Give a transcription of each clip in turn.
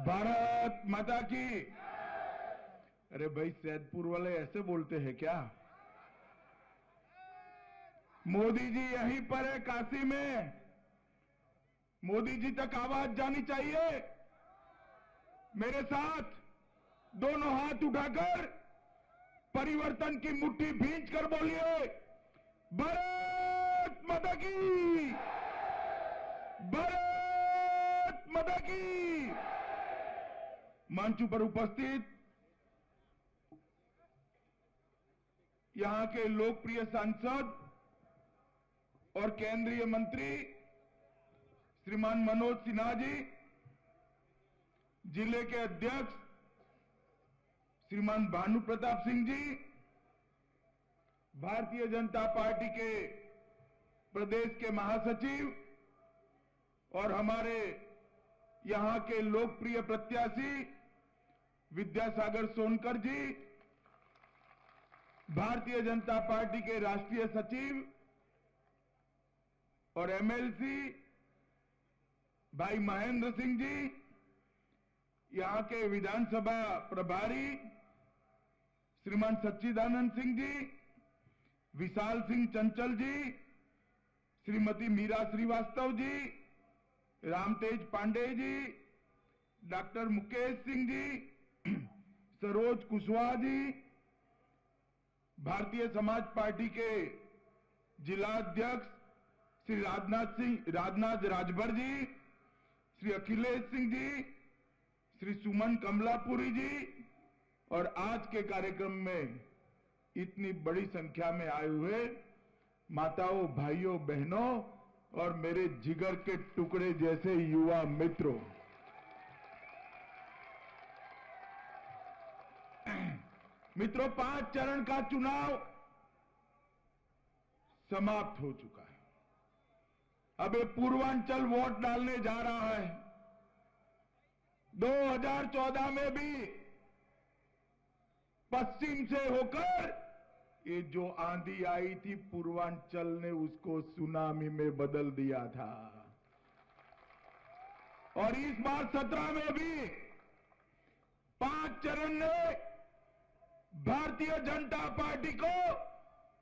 भारत माता की। अरे भाई, सैदपुर वाले ऐसे बोलते हैं क्या? मोदी जी यहीं पर है, काशी में। मोदी जी तक आवाज जानी चाहिए। मेरे साथ दोनों हाथ उठाकर परिवर्तन की मुट्ठी भींच कर बोलिए, भारत माता की, भारत माता की। मंच पर उपस्थित यहां के लोकप्रिय सांसद और केंद्रीय मंत्री श्रीमान मनोज सिन्हा जी, जिले के अध्यक्ष श्रीमान भानु प्रताप सिंह जी, भारतीय जनता पार्टी के प्रदेश के महासचिव और हमारे यहां के लोकप्रिय प्रत्याशी विद्यासागर सोनकर जी, भारतीय जनता पार्टी के राष्ट्रीय सचिव और एमएलसी भाई महेंद्र सिंह जी, यहां के विधानसभा प्रभारी श्रीमान सच्चिदानंद सिंह जी, विशाल सिंह चंचल जी, श्रीमती मीरा श्रीवास्तव जी, रामतेज पांडे जी, डॉक्टर मुकेश सिंह जी, सरोज कुशवाहा जी, भारतीय समाज पार्टी के जिला अध्यक्ष श्री राजनाथ राजभर जी, श्री अखिलेश सिंह जी, श्री सुमन कमलापुरी जी, और आज के कार्यक्रम में इतनी बड़ी संख्या में आए हुए माताओं, भाइयों, बहनों और मेरे जिगर के टुकड़े जैसे युवा मित्रों, मित्रों, 5 चरण का चुनाव समाप्त हो चुका है। अब ये पूर्वांचल वोट डालने जा रहा है। 2014 में भी पश्चिम से होकर ये जो आंधी आई थी, पूर्वांचल ने उसको सुनामी में बदल दिया था। और इस बार 17 में भी 5 चरण ने भारतीय जनता पार्टी को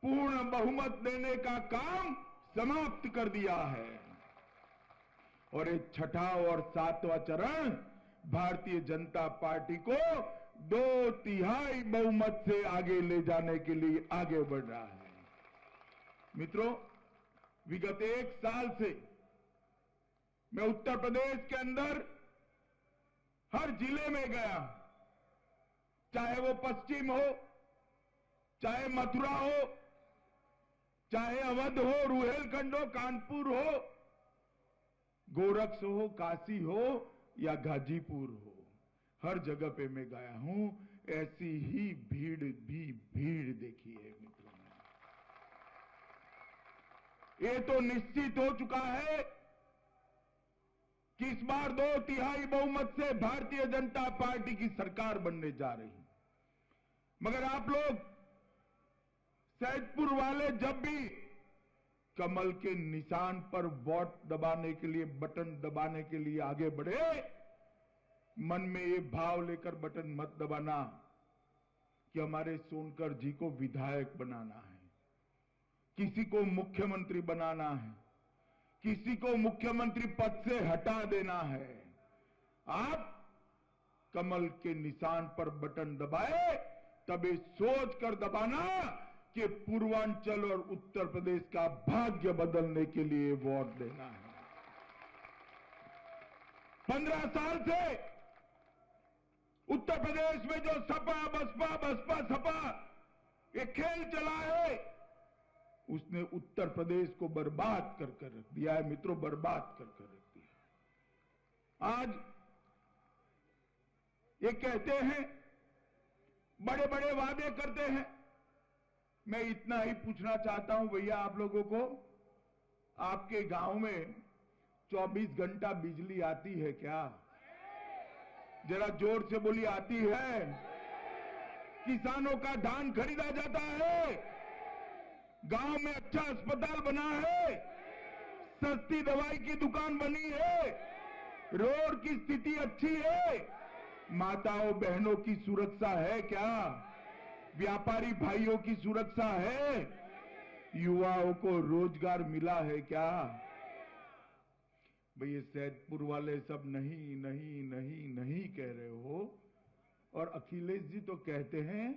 पूर्ण बहुमत देने का काम समाप्त कर दिया है। और ये छठा और 7वां चरण भारतीय जनता पार्टी को 2/3 बहुमत से आगे ले जाने के लिए आगे बढ़ रहा है। मित्रों, विगत 1 साल से मैं उत्तर प्रदेश के अंदर हर जिले में गया, चाहे वो पश्चिम हो, चाहे मथुरा हो, चाहे अवध हो, रुहेलखंड हो, कानपुर हो, गोरक्ष हो, काशी हो या गाजीपुर हो, हर जगह पे मैं गया हूं। ऐसी ही भीड़ देखी है मित्रों ने। ये तो निश्चित हो चुका है कि इस बार 2/3 बहुमत से भारतीय जनता पार्टी की सरकार बनने जा रही। मगर आप लोग सैदपुर वाले जब भी कमल के निशान पर वोट दबाने के लिए, बटन दबाने के लिए आगे बढ़े, मन में ये भाव लेकर बटन मत दबाना कि हमारे सोनकर जी को विधायक बनाना है, किसी को मुख्यमंत्री बनाना है, किसी को मुख्यमंत्री पद से हटा देना है। आप कमल के निशान पर बटन दबाए तब ये सोच कर दबाना कि पूर्वांचल और उत्तर प्रदेश का भाग्य बदलने के लिए वोट देना है। 15 साल से उत्तर प्रदेश में जो सपा बसपा बसपा सपा ये खेल चला है, उसने उत्तर प्रदेश को बर्बाद कर रख दिया है मित्रों, बर्बाद कर रख दिया। आज ये कहते हैं, बड़े बड़े वादे करते हैं। मैं इतना ही पूछना चाहता हूं भैया आप लोगों को, आपके गांव में 24 घंटा बिजली आती है क्या? जरा जोर से बोलिए, आती है? किसानों का धान खरीदा जाता है, गांव में अच्छा अस्पताल बना है, सस्ती दवाई की दुकान बनी है, रोड की स्थिति अच्छी है? माताओं बहनों की सुरक्षा है क्या? व्यापारी भाइयों की सुरक्षा है? युवाओं को रोजगार मिला है क्या? भाई ये सैदपुर वाले सब नहीं नहीं नहीं नहीं कह रहे हो, और अखिलेश जी तो कहते हैं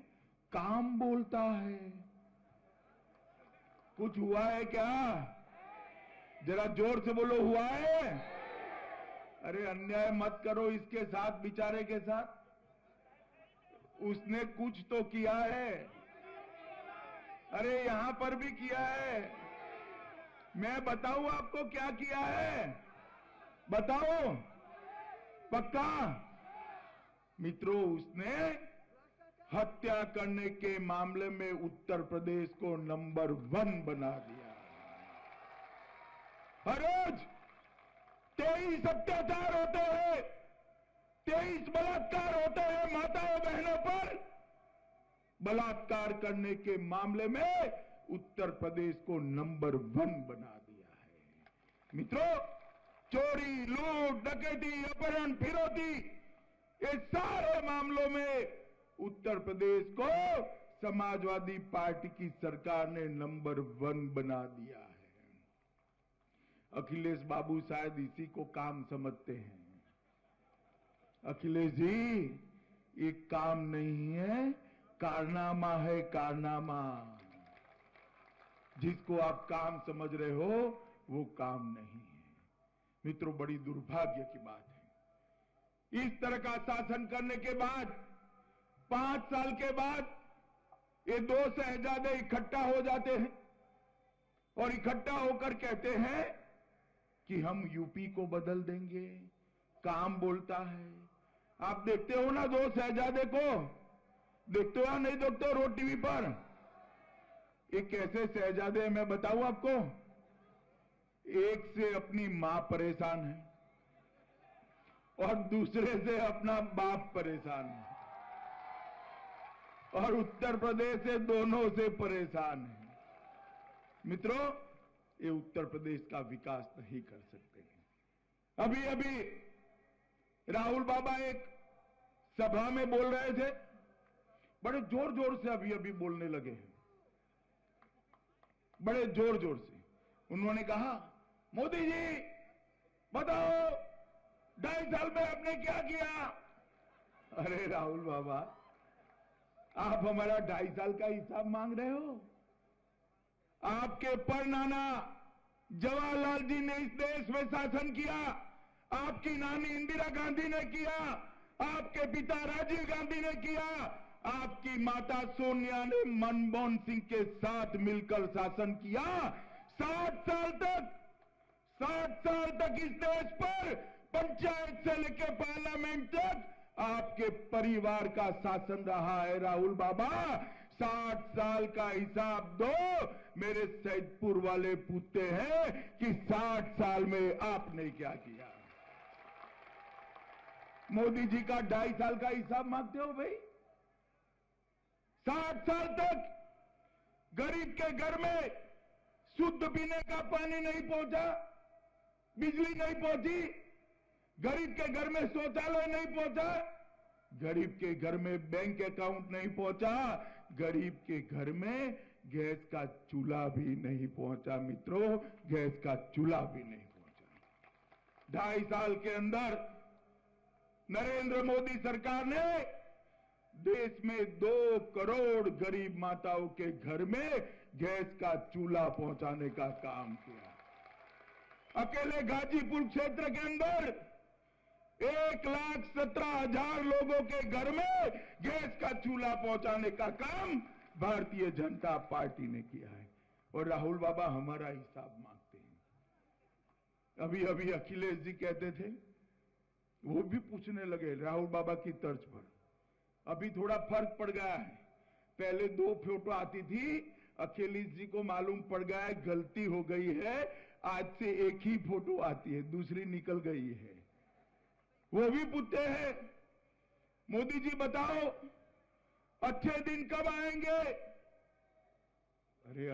काम बोलता है। कुछ हुआ है क्या? जरा जोर से बोलो, हुआ है? अरे अन्याय मत करो इसके साथ, बेचारे के साथ। उसने कुछ तो किया है। अरे यहां पर भी किया है। मैं बताऊं आपको क्या किया है? बताओ पक्का? मित्रों, उसने हत्या करने के मामले में उत्तर प्रदेश को नंबर 1 बना दिया। हर रोज 23 अत्याचार होते हैं, 23 बलात्कार होते हैं माताओं बहनों पर। बलात्कार करने के मामले में उत्तर प्रदेश को नंबर 1 बना दिया है। मित्रों, चोरी, लूट, डकैती, अपहरण, फिरौती, ये सारे मामलों में उत्तर प्रदेश को समाजवादी पार्टी की सरकार ने नंबर 1 बना दिया है। अखिलेश बाबू शायद इसी को काम समझते हैं। अखिलेश जी, ये काम नहीं है, कारनामा है, कारनामा। जिसको आप काम समझ रहे हो वो काम नहीं है। मित्रों, बड़ी दुर्भाग्य की बात है। इस तरह का शासन करने के बाद 5 साल के बाद ये 2 शहजादे इकट्ठा हो जाते हैं और इकट्ठा होकर कहते हैं कि हम यूपी को बदल देंगे। काम बोलता है। आप देखते हो ना 2 शहजादे को? देखते हो या नहीं देखते हो रोड टीवी पर? ये कैसे शहजादे मैं बताऊं आपको। एक से अपनी मां परेशान है और दूसरे से अपना बाप परेशान है, और उत्तर प्रदेश से दोनों से परेशान है। मित्रों, ये उत्तर प्रदेश का विकास नहीं कर सकते। अभी अभी राहुल बाबा एक सभा में बोल रहे थे, बड़े जोर जोर से अभी अभी बोलने लगे हैं, बड़े जोर जोर से। उन्होंने कहा, मोदी जी बताओ 2.5 साल में आपने क्या किया? अरे राहुल बाबा, आप हमारा 2.5 साल का हिसाब मांग रहे हो? आपके परनाना जवाहरलाल जी ने इस देश में शासन किया, आपकी नानी इंदिरा गांधी ने किया, आपके पिता राजीव गांधी ने किया, आपकी माता सोनिया ने मनमोहन सिंह के साथ मिलकर शासन किया। 60 साल तक इस देश पर पंचायत से लेकर पार्लियामेंट तक आपके परिवार का शासन रहा है। राहुल बाबा, 60 साल का हिसाब दो। मेरे सैदपुर वाले पूछते हैं कि 60 साल में आपने क्या किया? मोदी जी का 2.5 साल का हिसाब मांगते हो भाई? 60 साल तक गरीब के घर में शुद्ध पीने का पानी नहीं पहुंचा, बिजली नहीं पहुंची, गरीब के घर में शौचालय नहीं पहुंचा, गरीब के घर में बैंक अकाउंट नहीं पहुंचा, गरीब के घर में गैस का चूल्हा भी नहीं पहुंचा। मित्रों, गैस का चूल्हा भी नहीं पहुंचा। 2.5 साल के अंदर नरेंद्र मोदी सरकार ने देश में 2 करोड़ गरीब माताओं के घर में गैस का चूल्हा पहुंचाने का काम किया। अकेले गाजीपुर क्षेत्र के अंदर 1,17,000 लोगों के घर में गैस का चूल्हा पहुंचाने का काम भारतीय जनता पार्टी ने किया है। और राहुल बाबा हमारा हिसाब मांगते हैं। अभी अभी अखिलेश जी कहते थे, वो भी पूछने लगे राहुल बाबा की तर्ज पर। अभी थोड़ा फर्क पड़ गया है। पहले 2 फोटो आती थी, अखिलेश जी को मालूम पड़ गया है गलती हो गई है, आज से एक ही फोटो आती है, दूसरी निकल गई है। वो भी पूछते हैं, मोदी जी बताओ अच्छे दिन कब आएंगे? अरे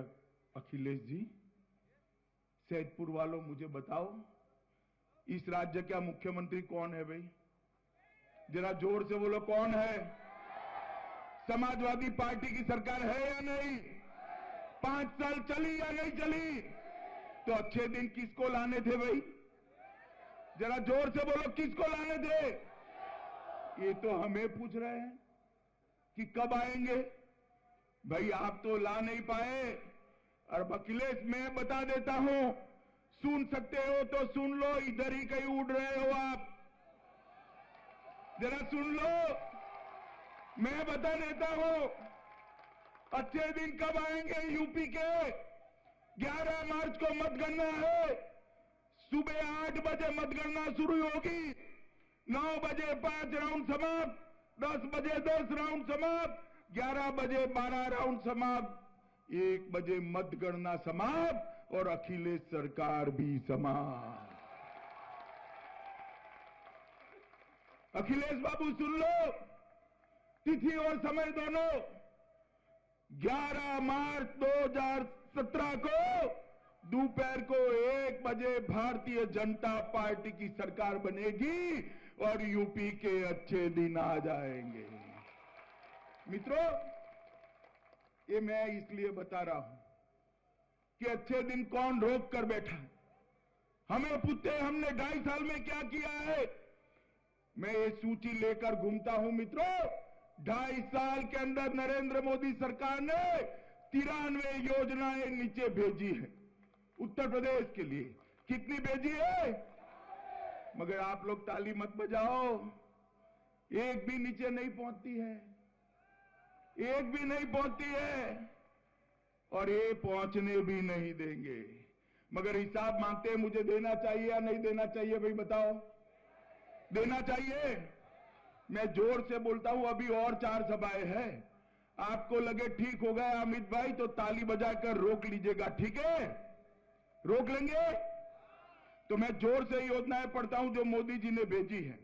अखिलेश जी, सैदपुर वालों मुझे बताओ, इस राज्य का मुख्यमंत्री कौन है भाई? जरा जोर से बोलो, कौन है? समाजवादी पार्टी की सरकार है या नहीं? 5 साल चली या नहीं चली? तो अच्छे दिन किसको लाने थे भाई? जरा जोर से बोलो, किसको लाने थे? ये तो हमें पूछ रहे हैं कि कब आएंगे। भाई आप तो ला नहीं पाए। और अखिलेश, मैं बता देता हूं, सुन सकते हो तो सुन लो, इधर ही कहीं उड़ रहे हो आप, जरा सुन लो। मैं बता देता हूं अच्छे दिन कब आएंगे। यूपी के 11 मार्च को मतगणना है। सुबह 8 बजे मतगणना शुरू होगी, 9 बजे 5 राउंड समाप्त, 10 बजे 10 राउंड समाप्त, 11 बजे 12 राउंड समाप्त, 1 बजे मतगणना समाप्त और अखिलेश सरकार भी समाप्त। अखिलेश बाबू सुन लो, तिथि और समय दोनों। 11 मार्च 2017 को दोपहर को 1 बजे भारतीय जनता पार्टी की सरकार बनेगी और यूपी के अच्छे दिन आ जाएंगे। मित्रों, ये मैं इसलिए बता रहा हूं कि अच्छे दिन कौन रोक कर बैठा। हमें पूछते हमने 2.5 साल में क्या किया है। मैं ये सूची लेकर घूमता हूं मित्रों। 2.5 साल के अंदर नरेंद्र मोदी सरकार ने 93 योजनाएं नीचे भेजी है उत्तर प्रदेश के लिए। कितनी भेजी है? मगर आप लोग ताली मत बजाओ, एक भी नीचे नहीं पहुंचती है, एक भी नहीं पहुंचती है और ये पहुंचने भी नहीं देंगे। मगर हिसाब मांगते हैं, मुझे देना चाहिए या नहीं देना चाहिए? भाई बताओ, देना चाहिए। मैं जोर से बोलता हूं, अभी और 4 सभाएं हैं। आपको लगे ठीक हो गया अमित भाई तो ताली बजाकर रोक लीजिएगा, ठीक है? रोक लेंगे। तो मैं जोर से योजनाएं पढ़ता हूं जो मोदी जी ने भेजी है।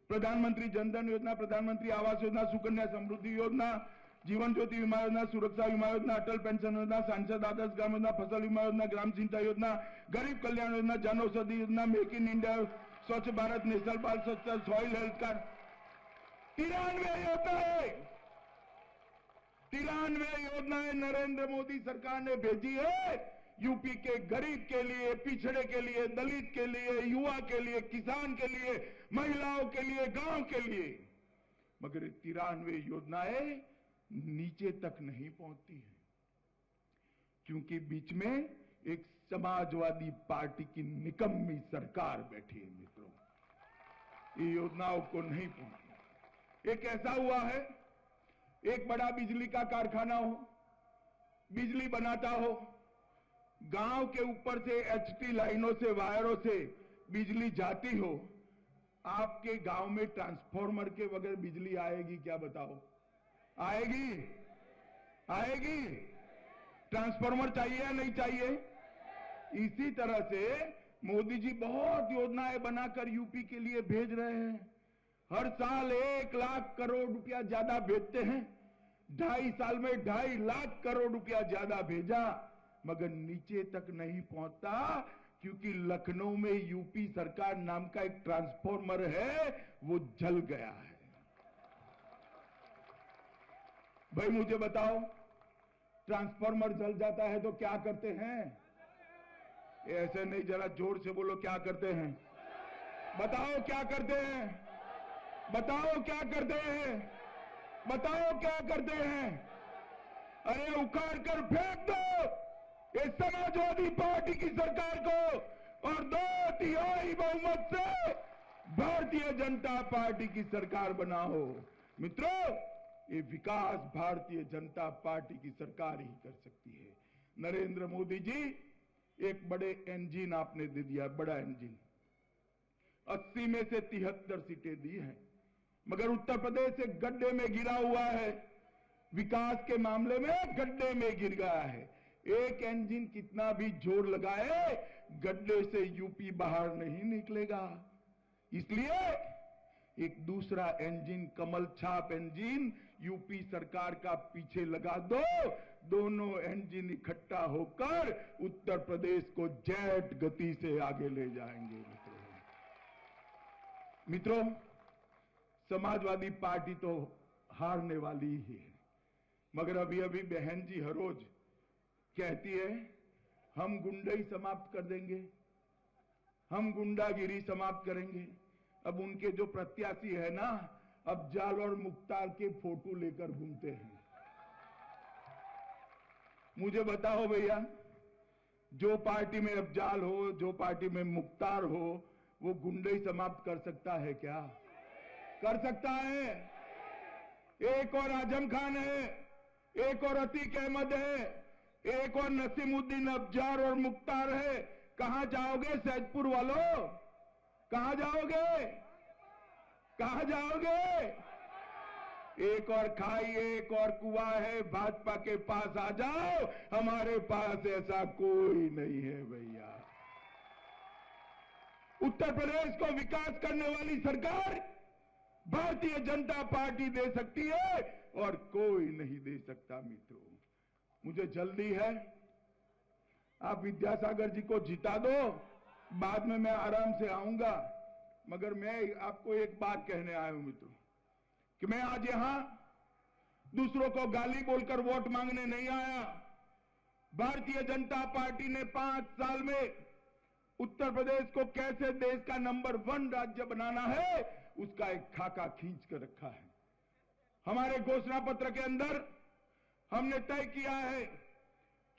प्रधानमंत्री जनधन योजना, प्रधानमंत्री आवास योजना, सुकन्या समृद्धि योजना, जीवन ज्योति बीमा योजना, सुरक्षा बीमा योजना, अटल पेंशन योजना, सांसद आदर्श ग्राम योजना, फसल बीमा योजना, ग्राम सिंचाई योजना, गरीब Kalyan Yojana, Jan Aushadhi Yojana, make in India, स्वच्छ भारत, नेशनल बाल स्वच्छता, सॉइल हेल्थ कार्ड। 93 योजनाएं, 93 योजनाएं नरेंद्र मोदी सरकार ने भेजी है यूपी के गरीब के लिए, पिछड़े के लिए, दलित के लिए, युवा के लिए, किसान के लिए, महिलाओं के लिए, गांव के लिए। मगर 93 योजनाएं नीचे तक नहीं पहुंचती है क्योंकि बीच में एक समाजवादी पार्टी की निकम्मी सरकार बैठी है। मित्रों, ये योजनाओं को नहीं पहुंचती। एक ऐसा हुआ है, एक बड़ा बिजली का कारखाना हो, बिजली बनाता हो, गांव के ऊपर से एचटी लाइनों से, वायरों से बिजली जाती हो, आपके गांव में ट्रांसफार्मर के बगैर बिजली आएगी क्या? बताओ, आएगी? आएगी? ट्रांसफार्मर चाहिए या नहीं चाहिए? इसी तरह से मोदी जी बहुत योजनाएं बनाकर यूपी के लिए भेज रहे हैं। हर साल 1 लाख करोड़ रुपया ज्यादा भेजते हैं। 2.5 साल में 2.5 लाख करोड़ रुपया ज्यादा भेजा, मगर नीचे तक नहीं पहुंचता क्योंकि लखनऊ में यूपी सरकार नाम का एक ट्रांसफार्मर है, वो जल गया है। भाई मुझे बताओ, ट्रांसफार्मर जल जाता है तो क्या करते हैं? ऐसे नहीं, जरा जोर से बोलो, क्या करते हैं? बताओ क्या करते हैं? बताओ क्या करते हैं? बताओ क्या करते हैं? अरे उखाड़ कर फेंक दो इस समाजवादी पार्टी की सरकार को और 2/3 बहुमत से भारतीय जनता पार्टी की सरकार बनाओ। मित्रों, ये विकास भारतीय जनता पार्टी की सरकार ही कर सकती है। नरेंद्र मोदी जी एक बड़े इंजन आपने दे दिया, बड़ा इंजन। 80 में से 73 सीटें दी हैं, मगर उत्तर प्रदेश एक गड्ढे में गिरा हुआ है, विकास के मामले में गड्ढे में गिर गया है। एक इंजन कितना भी जोर लगाए, गड्ढे से यूपी बाहर नहीं निकलेगा। इसलिए एक दूसरा इंजन, कमल छाप इंजन यूपी सरकार का पीछे लगा दो। दोनों इंजन इकट्ठा होकर उत्तर प्रदेश को जेट गति से आगे ले जाएंगे। मित्रों, समाजवादी पार्टी तो हारने वाली ही है, मगर अभी अभी बहन जी हर रोज कहती है हम गुंडाई समाप्त कर देंगे, हम गुंडागिरी समाप्त करेंगे। अब उनके जो प्रत्याशी है ना, अफजाल और मुख्तार के फोटो लेकर घूमते हैं। मुझे बताओ भैया, जो पार्टी में अफजाल हो, जो पार्टी में मुख्तार हो, वो गुंडाई समाप्त कर सकता है क्या? कर सकता है? एक और आजम खान है, एक और अतीक अहमद है, एक और नसीमुद्दीन अफजार और मुख्तार है। कहां जाओगे सैदपुर वालों? कहां जाओगे? कहां जाओगे? एक और खाई, एक और कुआं है, भाजपा के पास आ जाओ, हमारे पास ऐसा कोई नहीं है भैया। उत्तर प्रदेश को विकास करने वाली सरकार भारतीय जनता पार्टी दे सकती है और कोई नहीं दे सकता। मित्रों, मुझे जल्दी है, आप विद्यासागर जी को जिता दो, बाद में मैं आराम से आऊंगा। मगर मैं आपको एक बात कहने आया हूं मित्रों, कि मैं आज यहां दूसरों को गाली बोलकर वोट मांगने नहीं आया। भारतीय जनता पार्टी ने 5 साल में उत्तर प्रदेश को कैसे देश का नंबर 1 राज्य बनाना है, उसका एक खाका खींच कर रखा है। हमारे घोषणा पत्र के अंदर हमने तय किया है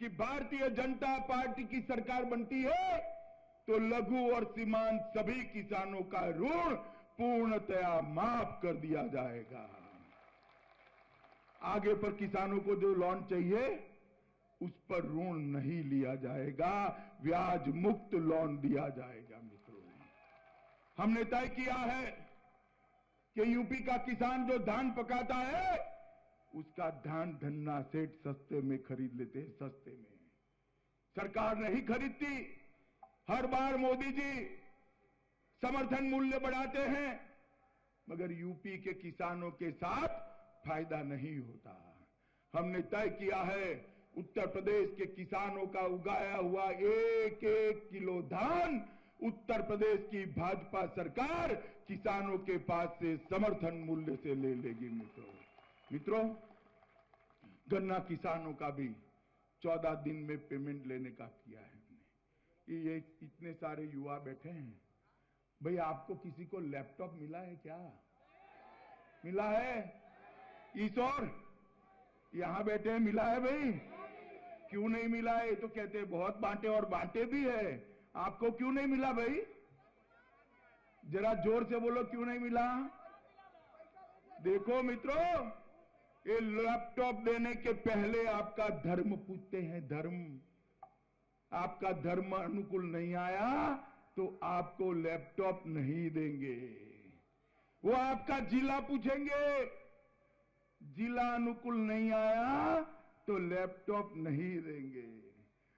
कि भारतीय जनता पार्टी की सरकार बनती है तो लघु और सीमांत सभी किसानों का ऋण पूर्णतया माफ कर दिया जाएगा। आगे पर किसानों को जो लोन चाहिए उस पर ऋण नहीं लिया जाएगा, ब्याज मुक्त लोन दिया जाएगा। मित्रों, हमने तय किया है कि यूपी का किसान जो धान पकाता है उसका धान धन्ना सेठ सस्ते में खरीद लेते हैं, सस्ते में। सरकार नहीं खरीदती। हर बार मोदी जी समर्थन मूल्य बढ़ाते हैं, मगर यूपी के किसानों के साथ फायदा नहीं होता। हमने तय किया है उत्तर प्रदेश के किसानों का उगाया हुआ 1-1 किलो धान उत्तर प्रदेश की भाजपा सरकार किसानों के पास से समर्थन मूल्य से ले लेगी। मित्रों, गन्ना किसानों का भी 14 दिन में पेमेंट लेने का किया है हमने। ये इतने सारे युवा बैठे हैं, भाई आपको किसी को लैपटॉप मिला है क्या? मिला है? ईश्वर यहां बैठे हैं, मिला है भाई? क्यों नहीं मिला है? तो कहते हैं बहुत बांटे और बांटे भी है। आपको क्यों नहीं मिला भाई? जरा जोर से बोलो, क्यों नहीं मिला? देखो मित्रों, ये लैपटॉप देने के पहले आपका धर्म पूछते हैं। धर्म, आपका धर्म अनुकूल नहीं आया तो आपको लैपटॉप नहीं देंगे। वो आपका जिला पूछेंगे, जिला अनुकूल नहीं आया तो लैपटॉप नहीं देंगे।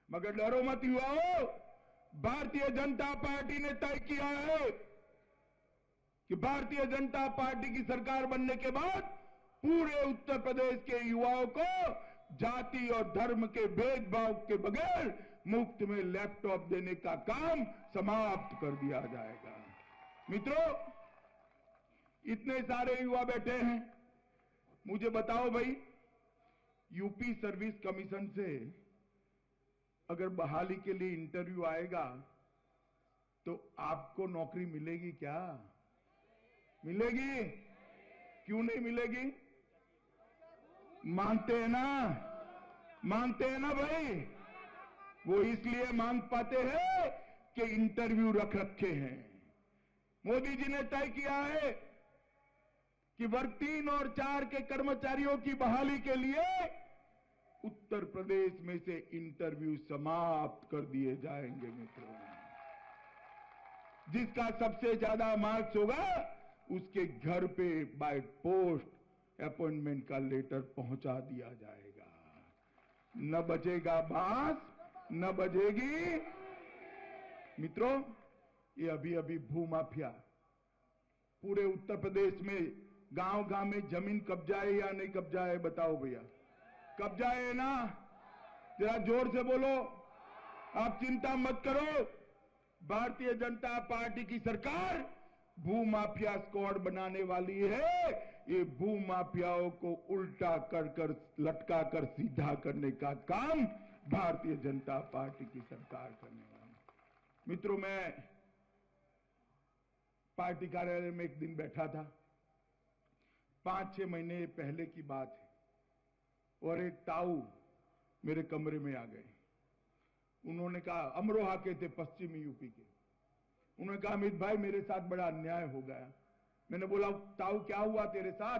मगर डरो मत युवाओं, भारतीय जनता पार्टी ने तय किया है कि भारतीय जनता पार्टी की सरकार बनने के बाद पूरे उत्तर प्रदेश के युवाओं को जाति और धर्म के भेदभाव के बगैर मुफ्त में लैपटॉप देने का काम समाप्त कर दिया जाएगा। मित्रों, इतने सारे युवा बैठे हैं, मुझे बताओ भाई, यूपी सर्विस कमीशन से अगर बहाली के लिए इंटरव्यू आएगा तो आपको नौकरी मिलेगी क्या? मिलेगी? क्यों नहीं मिलेगी? मांगते हैं ना, मांगते हैं ना भाई। वो इसलिए मांग पाते हैं कि इंटरव्यू रख रखे हैं। मोदी जी ने तय किया है कि वर्ग 3 और 4 के कर्मचारियों की बहाली के लिए उत्तर प्रदेश में से इंटरव्यू समाप्त कर दिए जाएंगे। मित्रों, जिसका सबसे ज्यादा मार्क्स होगा उसके घर पे बाय पोस्ट अपॉइंटमेंट का लेटर पहुंचा दिया जाएगा। न बजेगा बांस, न बजेगी। मित्रों, ये अभी अभी भूमाफिया पूरे उत्तर प्रदेश में गांव गांव में जमीन कब्जा है या नहीं कब्जा है? बताओ भैया, कब्जा है ना? जरा जोर से बोलो। आप चिंता मत करो, भारतीय जनता पार्टी की सरकार भूमाफिया स्क्वाड बनाने वाली है। ये भूमाफियाओं को उल्टा कर लटका कर सीधा करने का काम भारतीय जनता पार्टी की सरकार करने वाली। मित्रों, मैं पार्टी कार्यालय में एक दिन बैठा था, 5-6 महीने पहले की बात है, और एक ताऊ मेरे कमरे में आ गए। उन्होंने कहा, अमरोहा के थे, पश्चिमी यूपी के। उन्होंने कहा, अमित भाई मेरे साथ बड़ा अन्याय हो गया। मैंने बोला, ताऊ क्या हुआ तेरे साथ?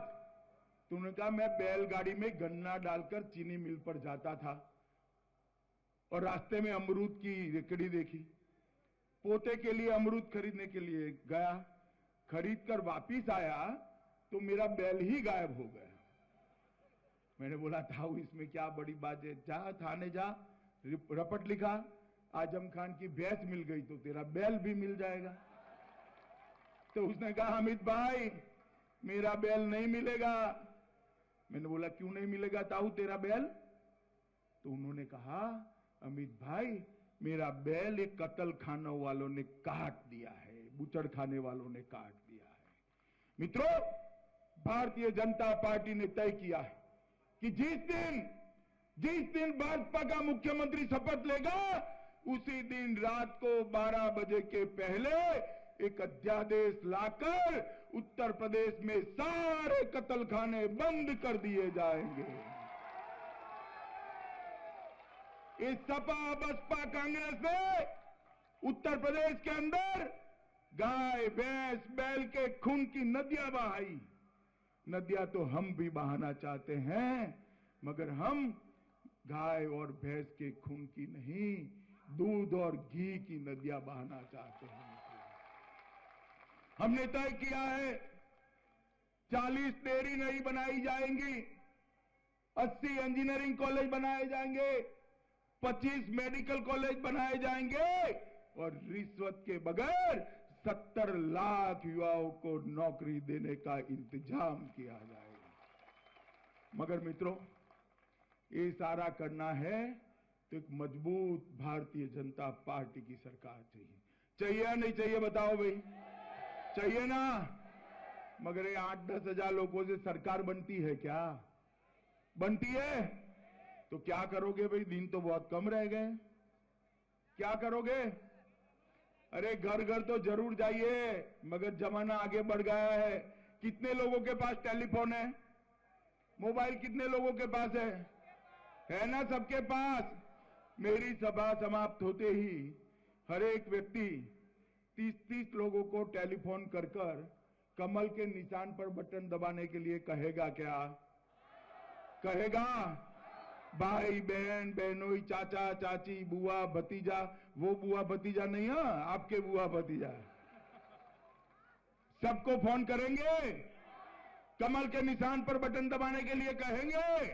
तो उन्होंने कहा, मैं बैलगाड़ी में गन्ना डालकर चीनी मिल पर जाता था और रास्ते में अमरूद की रेकड़ी देखी। पोते के लिए अमरूद खरीदने के लिए गया, खरीद कर वापिस आया तो मेरा बैल ही गायब हो गया। मैंने बोला, ताऊ इसमें क्या बड़ी बात है, जा थाने जा, रपट लिखा, आजम खान की भैंस मिल गई तो तेरा बैल भी मिल जाएगा। तो उसने कहा, अमित भाई मेरा बैल नहीं मिलेगा। मैंने बोला, क्यों नहीं मिलेगा ताऊ तेरा बैल? तो उन्होंने कहा, अमित भाई मेरा बैल एक कत्ल खाने वालों ने काट दिया है, बुचड़ खाने वालों ने काट दिया है। मित्रों, भारतीय जनता पार्टी ने तय किया है कि जिस दिन भाजपा का मुख्यमंत्री शपथ लेगा, उसी दिन रात को 12 बजे के पहले एक अध्यादेश लाकर उत्तर प्रदेश में सारे कत्ल खाने बंद कर दिए जाएंगे। इस सपा बसपा कांग्रेस ने उत्तर प्रदेश के अंदर गाय भैंस बैल के खून की नदियां बहाई। नदियां तो हम भी बहाना चाहते हैं, मगर हम गाय और भैंस के खून की नहीं, दूध और घी की नदियां बहाना चाहते हैं। हमने तय किया है 40 डेयरी नहीं बनाई जाएंगी, 80 इंजीनियरिंग कॉलेज बनाए जाएंगे, 25 मेडिकल कॉलेज बनाए जाएंगे और रिश्वत के बगैर 70 लाख युवाओं को नौकरी देने का इंतजाम किया जाएगा। मगर मित्रों, ये सारा करना है तो एक मजबूत भारतीय जनता पार्टी की सरकार चाहिए। चाहिए या नहीं चाहिए बताओ भाई? चाहिए ना? मगर ये 8-10 हजार लोगों से सरकार बनती है क्या? बनती है? तो क्या करोगे भाई? दिन तो बहुत कम रह गए, क्या करोगे? अरे घर घर तो जरूर जाइए, मगर जमाना आगे बढ़ गया है। कितने लोगों के पास टेलीफोन है? मोबाइल कितने लोगों के पास है ना? सबके पास। मेरी सभा समाप्त होते ही हर एक व्यक्ति 30-30 लोगों को टेलीफोन कर कमल के निशान पर बटन दबाने के लिए कहेगा। क्या कहेगा? भाई बहन बहनोई, चाचा चाची, बुआ भतीजा, वो बुआ भतीजा नहीं है, आपके बुआ भतीजा, सबको फोन करेंगे, कमल के निशान पर बटन दबाने के लिए कहेंगे,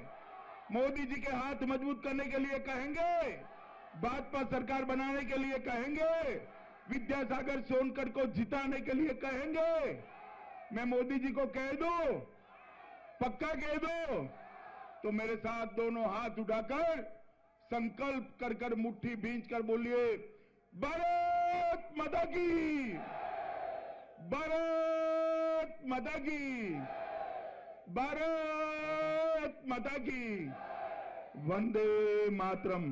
मोदी जी के हाथ मजबूत करने के लिए कहेंगे, भाजपा सरकार बनाने के लिए कहेंगे, विद्यासागर सोनकर को जिताने के लिए कहेंगे। मैं मोदी जी को कह दूं, पक्का कह दो, तो मेरे साथ दोनों हाथ उठाकर संकल्प कर मुट्ठी भींच कर बोलिए, भारत माता की, भारत माता की, भारत माता की, वंदे मातरम।